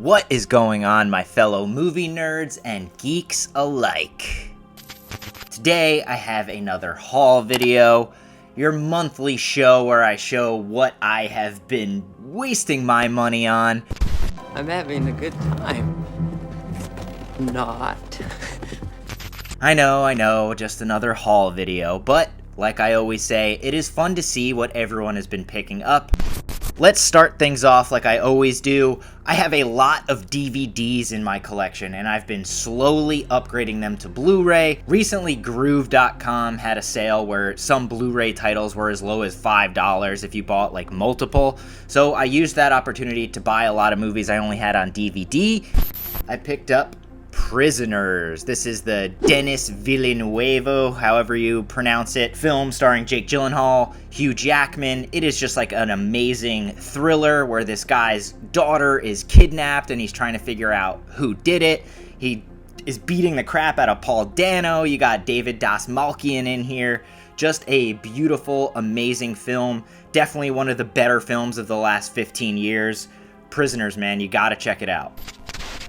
What is going on, my fellow movie nerds and geeks alike? Today I have another haul video, your monthly show where I show what I have been wasting my money on. I'm having a good time. Not. I know, just another haul video, but like I always say, it is fun to see what everyone has been picking up. Let's start things off like I always do. I have a lot of DVDs in my collection, and I've been slowly upgrading them to Blu-ray. Recently, Groove.com had a sale where some Blu-ray titles were as low as $5 if you bought like multiple. So I used that opportunity to buy a lot of movies I only had on DVD. I picked up Prisoners. This is the Denis Villeneuve, however you pronounce it, film starring Jake Gyllenhaal, Hugh Jackman. It is just like an amazing thriller where this guy's daughter is kidnapped and he's trying to figure out who did it. He is beating the crap out of Paul Dano. You got David Dastmalchian in here. Just a beautiful, amazing film. Definitely one of the better films of the last 15 years. Prisoners, man, you gotta check it out.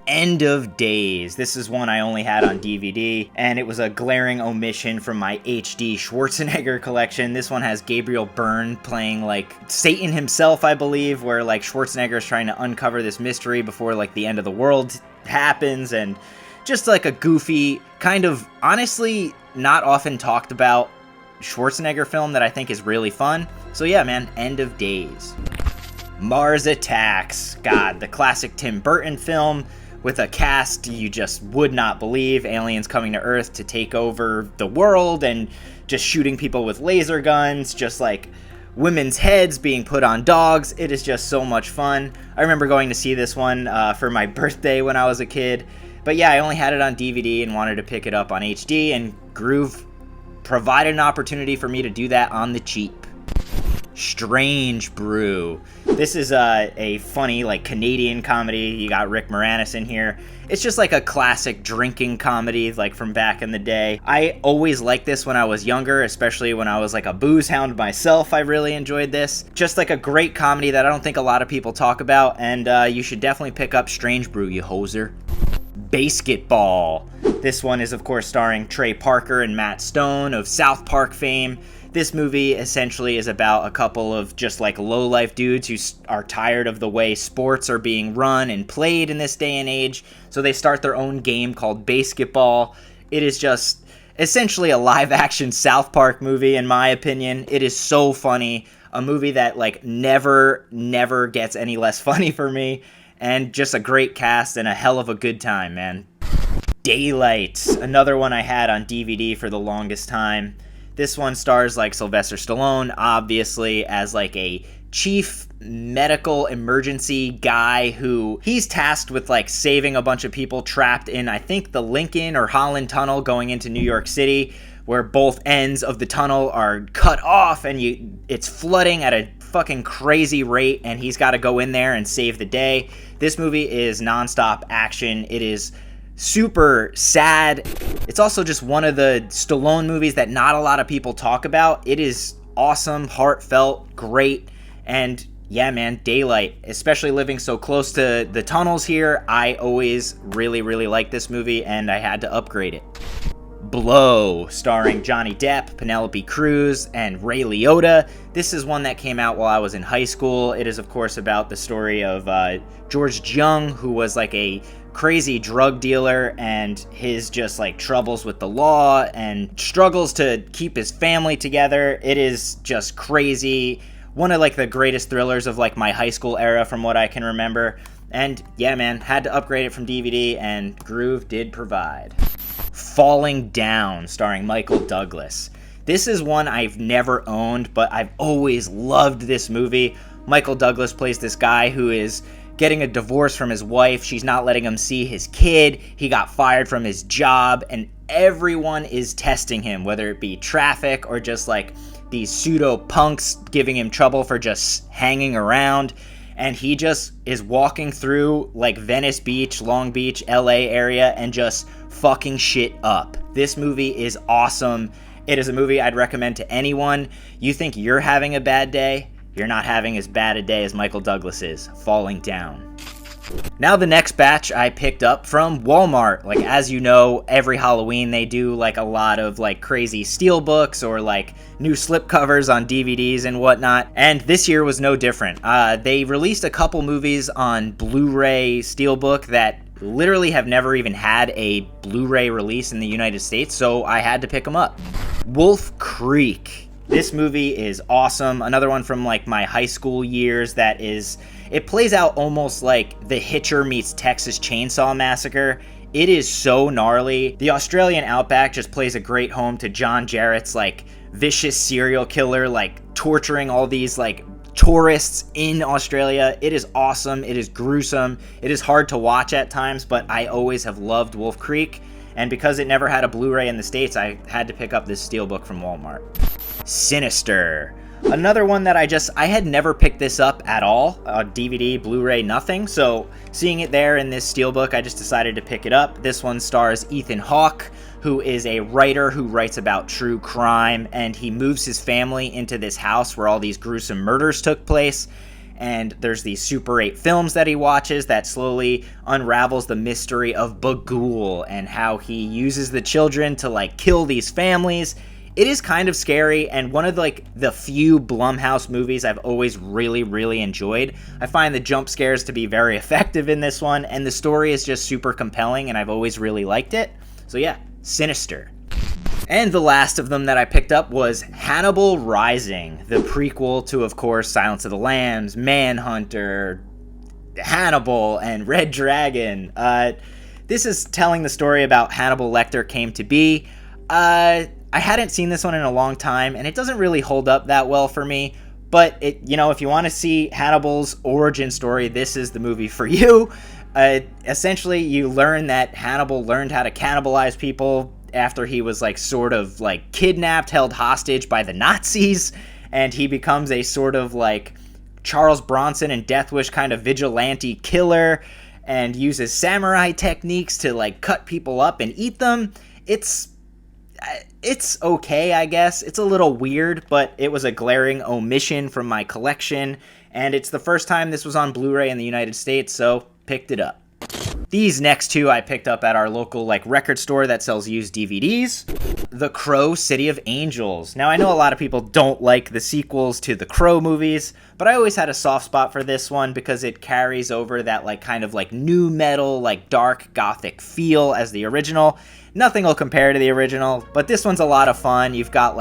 End of Days. This is one I only had on DVD, and it was a glaring omission from my HD Schwarzenegger collection. This one has Gabriel Byrne playing like Satan himself, I believe, where like Schwarzenegger is trying to uncover this mystery before like the end of the world happens, and just like a goofy, kind of honestly not often talked about Schwarzenegger film that I think is really fun. So yeah, man, End of Days. Mars Attacks. God, the classic Tim Burton film with a cast you just would not believe. Aliens coming to Earth to take over the world and just shooting people with laser guns, just like women's heads being put on dogs. It is just so much fun. I remember going to see this one for my birthday when I was a kid. But yeah, I only had it on DVD and wanted to pick it up on HD, and Groove provided an opportunity for me to do that on the cheap. Strange Brew. This is a funny, like, Canadian comedy. You got Rick Moranis in here. It's just like a classic drinking comedy, like from back in the day. I always liked this when I was younger, especially when I was like a booze hound myself. I really enjoyed this. Just like a great comedy that I don't think a lot of people talk about, and you should definitely pick up Strange Brew, you hoser. Basketball. This one is, of course, starring Trey Parker and Matt Stone of South Park fame. This movie essentially is about a couple of just like low-life dudes who are tired of the way sports are being run and played in this day and age, so they start their own game called Basketball. It is just essentially a live-action South Park movie, in my opinion. It is so funny, a movie that like never gets any less funny for me, and just a great cast and a hell of a good time, man. Daylight, another one I had on DVD for the longest time. This one stars like Sylvester Stallone, obviously, as like a chief medical emergency guy who he's tasked with like saving a bunch of people trapped in, I think, the Lincoln or Holland Tunnel going into New York City, where both ends of the tunnel are cut off and it's flooding at a fucking crazy rate, and he's got to go in there and save the day. This movie is nonstop action. It is super sad. It's also just one of the Stallone movies that not a lot of people talk about. It is awesome, heartfelt, great, and yeah, man, Daylight, especially living so close to the tunnels here, I always really like this movie, and I had to upgrade it. Blow, starring Johnny Depp, Penelope Cruz, and Ray Liotta. This is one that came out while I was in high school. It is, of course, about the story of George Jung, who was like a crazy drug dealer, and his just like troubles with the law and struggles to keep his family together. It is just crazy. One of like the greatest thrillers of like my high school era from what I can remember. And yeah, man, had to upgrade it from DVD, and Groove did provide. Falling Down, starring Michael Douglas. This is one I've never owned, but I've always loved this movie. Michael Douglas plays this guy who is getting a divorce from his wife. She's not letting him see his kid. He got fired from his job, and everyone is testing him, whether it be traffic or just like these pseudo punks giving him trouble for just hanging around. And he just is walking through like Venice Beach, Long Beach, LA area, and just fucking shit up. This movie is awesome. It is a movie I'd recommend to anyone. You think you're having a bad day? You're not having as bad a day as Michael Douglas is. Falling Down. Now the next batch I picked up from Walmart. Like, as you know, every Halloween they do like a lot of like crazy steelbooks or like new slipcovers on DVDs and whatnot. And this year was no different. They released a couple movies on Blu-ray steelbook that literally have never even had a Blu-ray release in the United States, so I had to pick them up. Wolf Creek. This movie is awesome. Another one from like my high school years that is, it plays out almost like The Hitcher meets Texas Chainsaw Massacre. It is so gnarly. The Australian outback just plays a great home to John Jarrett's like vicious serial killer, like torturing all these like tourists in Australia. It is awesome. It is gruesome. It is hard to watch at times, but I always have loved Wolf Creek. And because it never had a Blu-ray in the States, I had to pick up this steelbook from Walmart. Sinister. Another one that I had never picked this up at all. DVD, Blu-ray, nothing. So seeing it there in this steelbook, I just decided to pick it up. This one stars Ethan Hawke, who is a writer who writes about true crime, and he moves his family into this house where all these gruesome murders took place. And there's these Super 8 films that he watches that slowly unravels the mystery of Bagul and how he uses the children to like kill these families. It is kind of scary, and one of like the few Blumhouse movies I've always really enjoyed. I find the jump scares to be very effective in this one, and the story is just super compelling, and I've always really liked it. So yeah, Sinister. And the last of them that I picked up was Hannibal Rising, the prequel to, of course, Silence of the Lambs, Manhunter, Hannibal, and Red Dragon. This is telling the story about Hannibal Lecter came to be. I hadn't seen this one in a long time, and it doesn't really hold up that well for me. But if you want to see Hannibal's origin story, this is the movie for you. Essentially, you learn that Hannibal learned how to cannibalize people after he was like sort of like kidnapped, held hostage by the Nazis, and he becomes a sort of like Charles Bronson and Death Wish kind of vigilante killer and uses samurai techniques to like cut people up and eat them. It's okay, I guess. It's a little weird, but it was a glaring omission from my collection, and it's the first time this was on Blu-ray in the United States, so picked it up. These next two I picked up at our local record store that sells used DVDs. The Crow, City of Angels. Now, I know a lot of people don't like the sequels to the Crow movies, but I always had a soft spot for this one because it carries over that kind of nu metal, dark gothic feel as the original. Nothing will compare to the original, but this one's a lot of fun. You've got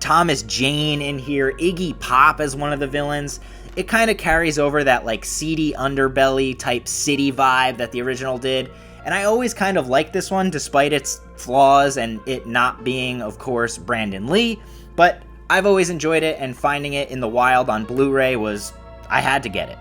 Thomas Jane in here, Iggy Pop as one of the villains. It kind of carries over that seedy underbelly type city vibe that the original did. And I always kind of liked this one despite its flaws and it not being, of course, Brandon Lee. But I've always enjoyed it, and finding it in the wild on Blu-ray I had to get it.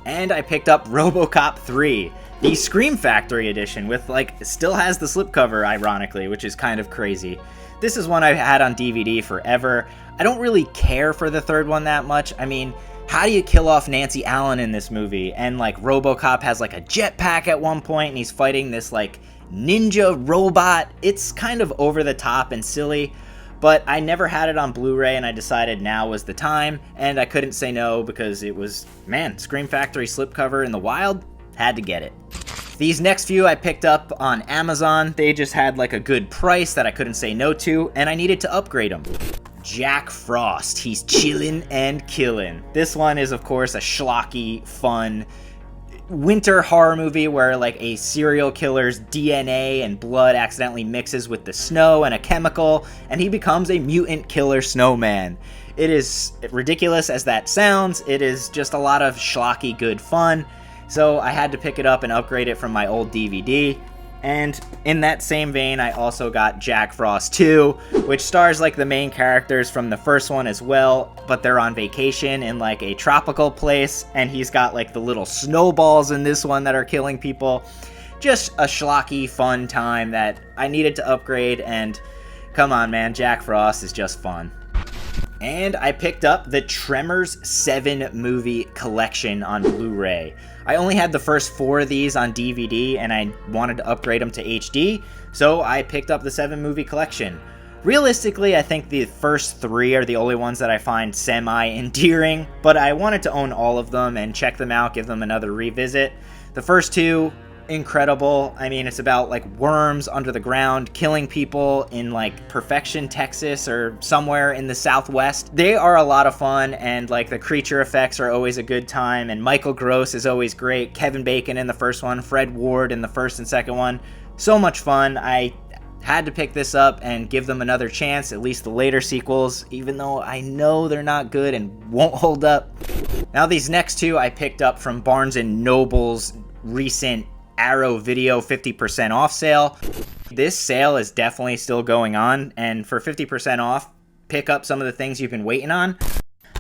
And I picked up RoboCop 3, the Scream Factory edition with still has the slipcover, ironically, which is kind of crazy. This is one I've had on DVD forever. I don't really care for the third one that much. I mean, how do you kill off Nancy Allen in this movie? And RoboCop has a jetpack at one point, and he's fighting this ninja robot. It's kind of over the top and silly, but I never had it on Blu-ray, and I decided now was the time, and I couldn't say no because it was, Scream Factory slipcover in the wild, had to get it. These next few I picked up on Amazon. They just had a good price that I couldn't say no to, and I needed to upgrade them. Jack Frost, he's chillin' and killin'. This one is, of course, a schlocky, fun winter horror movie where a serial killer's DNA and blood accidentally mixes with the snow and a chemical, and he becomes a mutant killer snowman. It is ridiculous as that sounds. It is just a lot of schlocky good fun. So I had to pick it up and upgrade it from my old DVD. And in that same vein, I also got Jack Frost 2, which stars the main characters from the first one as well, but they're on vacation in a tropical place, and he's got the little snowballs in this one that are killing people. Just a schlocky, fun time that I needed to upgrade, and come on, man, Jack Frost is just fun. And I picked up the Tremors 7 movie collection on Blu-ray. I only had the first 4 of these on DVD, and I wanted to upgrade them to HD, so I picked up the 7 movie collection. Realistically, I think the first 3 are the only ones that I find semi-endearing, but I wanted to own all of them and check them out, give them another revisit. The first two, incredible. I mean, it's about like worms under the ground killing people in like Perfection, Texas, or somewhere in the Southwest. They are a lot of fun, and like the creature effects are always a good time, and Michael Gross is always great. Kevin Bacon in the first one, Fred Ward in the first and second one. So much fun. I had to pick this up and give them another chance, at least the later sequels, even though I know they're not good and won't hold up. Now these next two I picked up from Barnes & Noble's recent Arrow Video 50% off sale. This sale is definitely still going on, and for 50% off, pick up some of the things you've been waiting on.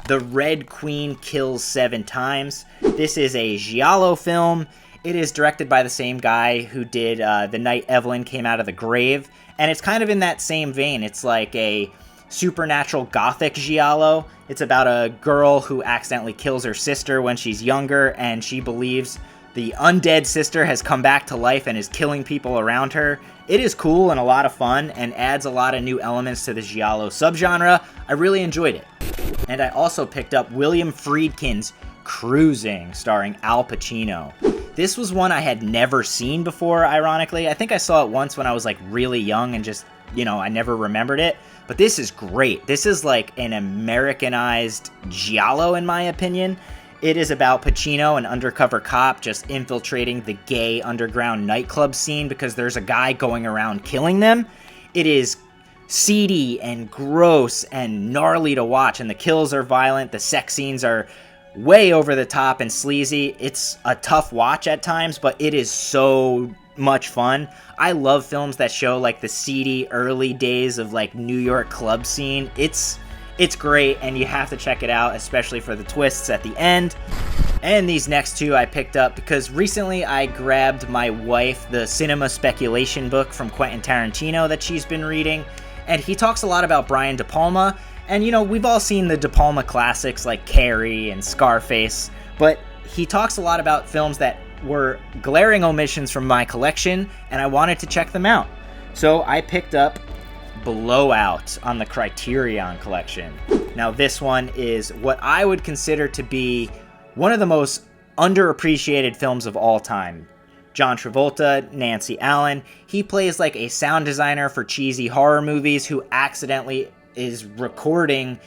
The Red Queen Kills 7 Times. This is a giallo film. It is directed by the same guy who did The Night Evelyn Came Out of the Grave, and it's kind of in that same vein. It's like a supernatural gothic giallo. It's about a girl who accidentally kills her sister when she's younger, and she believes the undead sister has come back to life and is killing people around her. It is cool and a lot of fun, and adds a lot of new elements to the giallo subgenre. I really enjoyed it. And I also picked up William Friedkin's Cruising, starring Al Pacino. This was one I had never seen before, ironically. I think I saw it once when I was like really young and just, I never remembered it. But this is great. This is like an Americanized giallo, in my opinion. It is about Pacino, an undercover cop, just infiltrating the gay underground nightclub scene because there's a guy going around killing them. It is seedy and gross and gnarly to watch, and the kills are violent. The sex scenes are way over the top and sleazy. It's a tough watch at times, but it is so much fun. I love films that show like the seedy early days of like New York club scene. It's great, and you have to check it out, especially for the twists at the end. And these next two I picked up because recently I grabbed my wife the Cinema Speculation book from Quentin Tarantino that she's been reading, and he talks a lot about Brian De Palma. And we've all seen the De Palma classics like Carrie and Scarface, but he talks a lot about films that were glaring omissions from my collection, and I wanted to check them out. So I picked up Blowout on the Criterion Collection. Now this one is what I would consider to be one of the most underappreciated films of all time. John Travolta, Nancy Allen, he plays like a sound designer for cheesy horror movies who accidentally is recording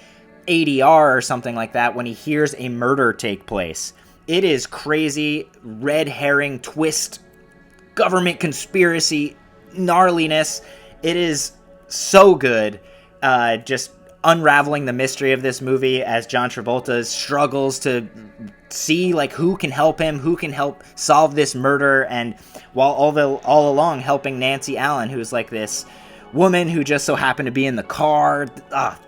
ADR or something like that when he hears a murder take place. It is crazy, red herring twist, government conspiracy, gnarliness. It is so good, just unraveling the mystery of this movie as John Travolta struggles to see like who can help him, who can help solve this murder, and while all along helping Nancy Allen, who's like this woman who just so happened to be in the car.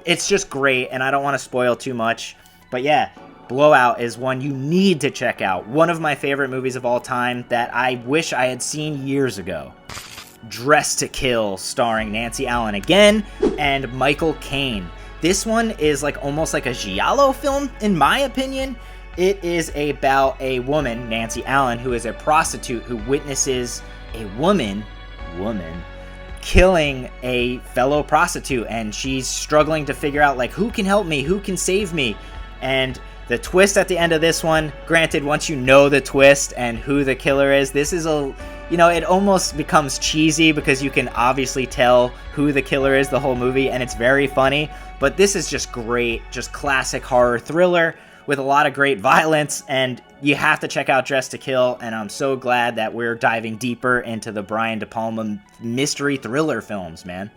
It's just great, and I don't want to spoil too much, but yeah, Blowout is one you need to check out. One of my favorite movies of all time that I wish I had seen years ago. Dressed to Kill, starring Nancy Allen again, and Michael Caine. This one is like almost like a giallo film, in my opinion. It is about a woman, Nancy Allen, who is a prostitute who witnesses a woman killing a fellow prostitute, and she's struggling to figure out like who can help me, who can save me. And the twist at the end of this one, granted, once you know the twist and who the killer is, this is it almost becomes cheesy because you can obviously tell who the killer is the whole movie, and it's very funny. But this is just great, just classic horror thriller with a lot of great violence, and you have to check out Dressed to Kill, and I'm so glad that we're diving deeper into the Brian De Palma mystery thriller films, man.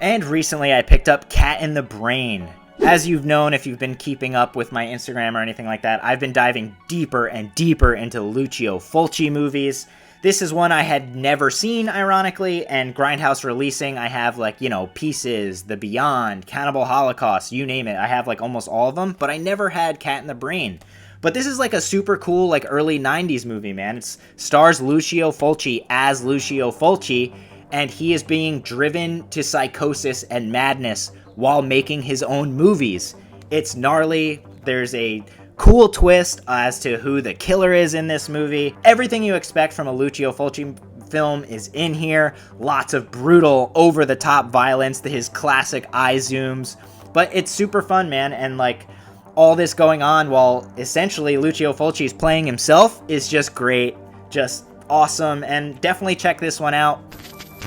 And recently I picked up Cat in the Brain. As you've known, if you've been keeping up with my Instagram or anything like that, I've been diving deeper and deeper into Lucio Fulci movies. This is one I had never seen, ironically, and Grindhouse releasing, I have like, Pieces, The Beyond, Cannibal Holocaust, you name it. I have like almost all of them, but I never had Cat in the Brain. But this is like a super cool like early 90s movie, man. It stars Lucio Fulci as Lucio Fulci, and he is being driven to psychosis and madness while making his own movies. It's gnarly. There's a cool twist as to who the killer is in this movie. Everything you expect from a Lucio Fulci film is in here. Lots of brutal, over-the-top violence, his classic eye zooms. But it's super fun, man, and like all this going on while essentially Lucio Fulci is playing himself is just great. Just awesome, and definitely check this one out.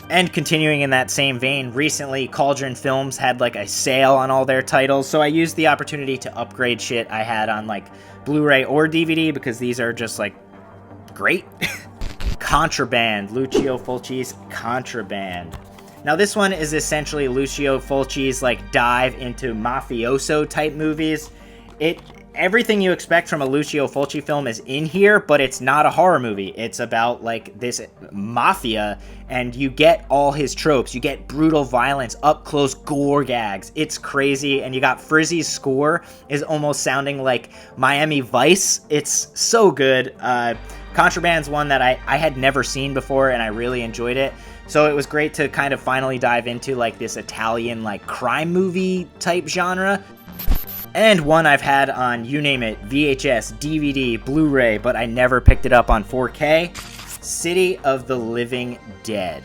And continuing in that same vein, recently Cauldron Films had like a sale on all their titles, so I used the opportunity to upgrade shit I had on like Blu-ray or DVD because these are just like great. Contraband, Lucio Fulci's Contraband. Now this one is essentially Lucio Fulci's like dive into mafioso type movies. Everything you expect from a Lucio Fulci film is in here, but it's not a horror movie. It's about like this mafia, and you get all his tropes. You get brutal violence, up close gore gags. It's crazy, and you got Frizzy's score is almost sounding like Miami Vice. It's so good. Contraband's one that I had never seen before, and I really enjoyed it. So it was great to kind of finally dive into like this Italian like crime movie type genre. And one I've had on, you name it, VHS, DVD, Blu-ray, but I never picked it up on 4K, City of the Living Dead.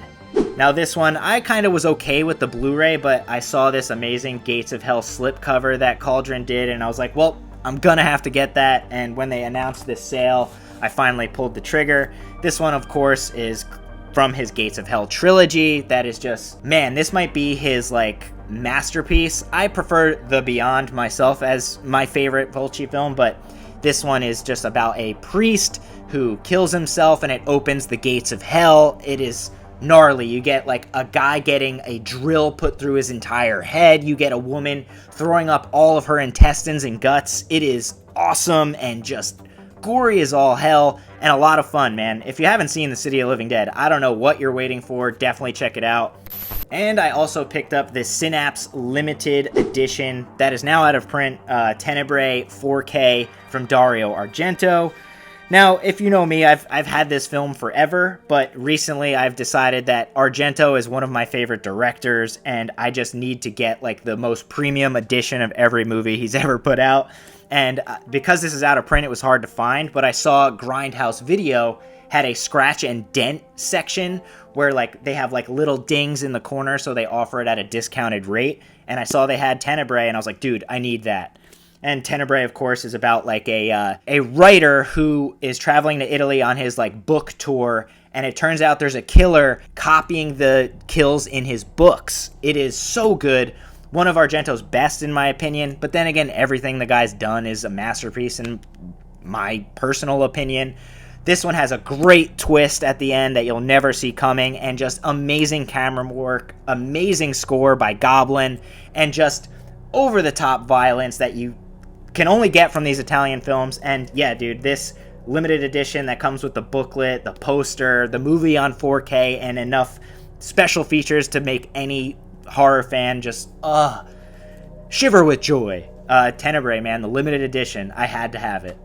Now this one, I kind of was okay with the Blu-ray, but I saw this amazing Gates of Hell slipcover that Cauldron did, and I was like, well, I'm gonna have to get that. And when they announced this sale, I finally pulled the trigger. This one, of course, is from his Gates of Hell trilogy. That is just, man, this might be his like masterpiece. I prefer The Beyond myself as my favorite Fulci film, but this one is just about a priest who kills himself, and it opens the gates of hell. It is gnarly. You get like a guy getting a drill put through his entire head. You get a woman throwing up all of her intestines and guts. It is awesome and just gory as all hell, and a lot of fun, man. If you haven't seen The City of Living Dead, I don't know what you're waiting for. Definitely check it out. And I also picked up this Synapse limited edition that is now out of print, Tenebrae 4K from Dario Argento. Now, if you know me, I've had this film forever, but recently I've decided that Argento is one of my favorite directors, and I just need to get like the most premium edition of every movie he's ever put out. And because this is out of print, it was hard to find, but I saw Grindhouse Video had a scratch and dent section where like they have like little dings in the corner, so they offer it at a discounted rate. And I saw they had Tenebrae, and I was like, dude, I need that. And Tenebrae, of course, is about like a writer who is traveling to Italy on his like book tour, and it turns out there's a killer copying the kills in his books. It is so good. One of Argento's best, in my opinion, but then again, everything the guy's done is a masterpiece in my personal opinion. This one has a great twist at the end that you'll never see coming, and just amazing camera work, amazing score by Goblin, and just over-the-top violence that you can only get from these Italian films. And yeah, dude, this limited edition that comes with the booklet, the poster, the movie on 4K, and enough special features to make any horror fan just shiver with joy. Tenebrae, man, the limited edition, I had to have it.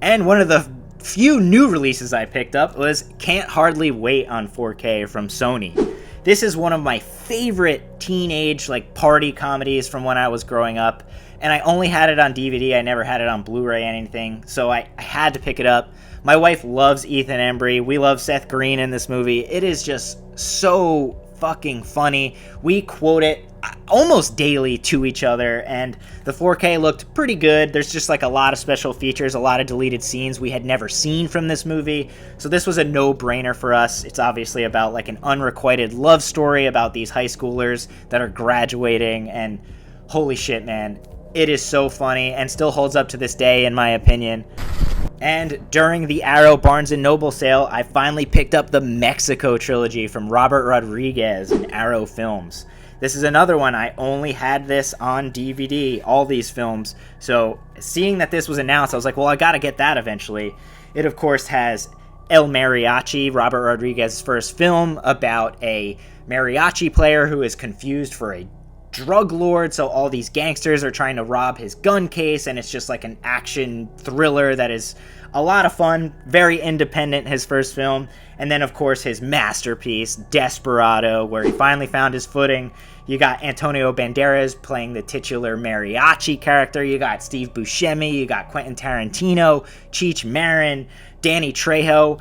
And one of the few new releases I picked up was Can't Hardly Wait on 4K from Sony. This is one of my favorite teenage like party comedies from when I was growing up, and I only had it on DVD. I never had it on Blu-ray or anything, so I had to pick it up. My wife loves Ethan Embry. We love Seth Green in this movie. It is just so fucking funny. We quote it almost daily to each other, and the 4K looked pretty good. There's just like a lot of special features, a lot of deleted scenes we had never seen from this movie, so this was a no-brainer for us. It's obviously about like an unrequited love story about these high schoolers that are graduating, and holy shit, man, it is so funny and still holds up to this day in my opinion. And during the Arrow Barnes & Noble sale, I finally picked up the Mexico trilogy from Robert Rodriguez and Arrow Films. This is another one. I only had this on DVD, all these films. So seeing that this was announced, I was like, well, I gotta get that eventually. It, of course, has El Mariachi, Robert Rodriguez's first film about a mariachi player who is confused for a drug lord, so all these gangsters are trying to rob his gun case, and it's just like an action thriller that is a lot of fun, very independent, his first film. And then, of course, his masterpiece, Desperado, where he finally found his footing. You got Antonio Banderas playing the titular mariachi character. You got Steve Buscemi. You got Quentin Tarantino, Cheech Marin, Danny Trejo.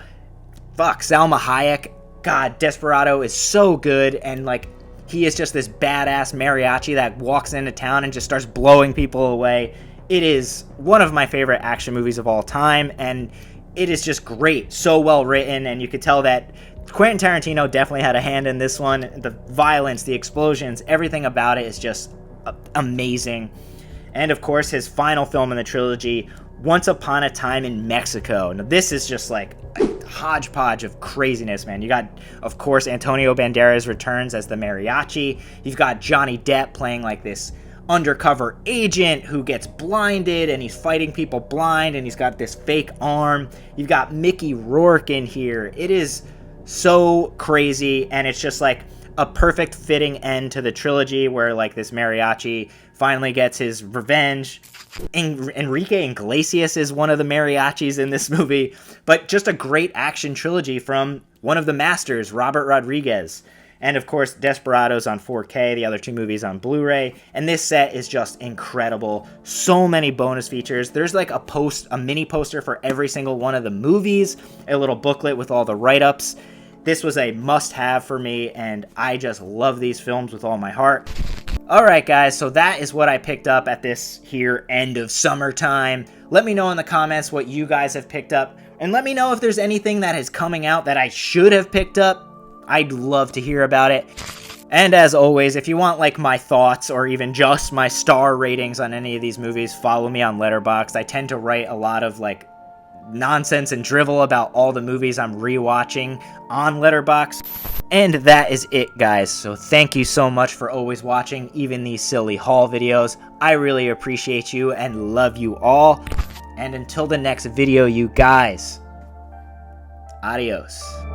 Fuck, Salma Hayek. God, Desperado is so good, and like, he is just this badass mariachi that walks into town and just starts blowing people away. It is one of my favorite action movies of all time, and it is just great, so well written, and you could tell that Quentin Tarantino definitely had a hand in this one. The violence, the explosions, everything about it is just amazing. And of course, his final film in the trilogy, Once Upon a Time in Mexico. Now, this is just like a hodgepodge of craziness, man. You got, of course, Antonio Banderas returns as the mariachi. You've got Johnny Depp playing like this undercover agent who gets blinded, and he's fighting people blind, and he's got this fake arm. You've got Mickey Rourke in here. It is so crazy, and it's just like a perfect fitting end to the trilogy where like this mariachi finally gets his revenge. Enrique Iglesias is one of the mariachis in this movie, but just a great action trilogy from one of the masters, Robert Rodriguez. And of course, Desperados on 4K, the other two movies on Blu-ray. And this set is just incredible. So many bonus features. There's like a mini poster for every single one of the movies, a little booklet with all the write-ups. This was a must-have for me, and I just love these films with all my heart. Alright guys, so that is what I picked up at this here end of summertime. Let me know in the comments what you guys have picked up, and let me know if there's anything that is coming out that I should have picked up. I'd love to hear about it. And as always, if you want like my thoughts or even just my star ratings on any of these movies, follow me on Letterboxd. I tend to write a lot of like nonsense and drivel about all the movies I'm rewatching on Letterboxd. And that is it, guys. So thank you so much for always watching even these silly haul videos. I really appreciate you and love you all. And until the next video, you guys, adios.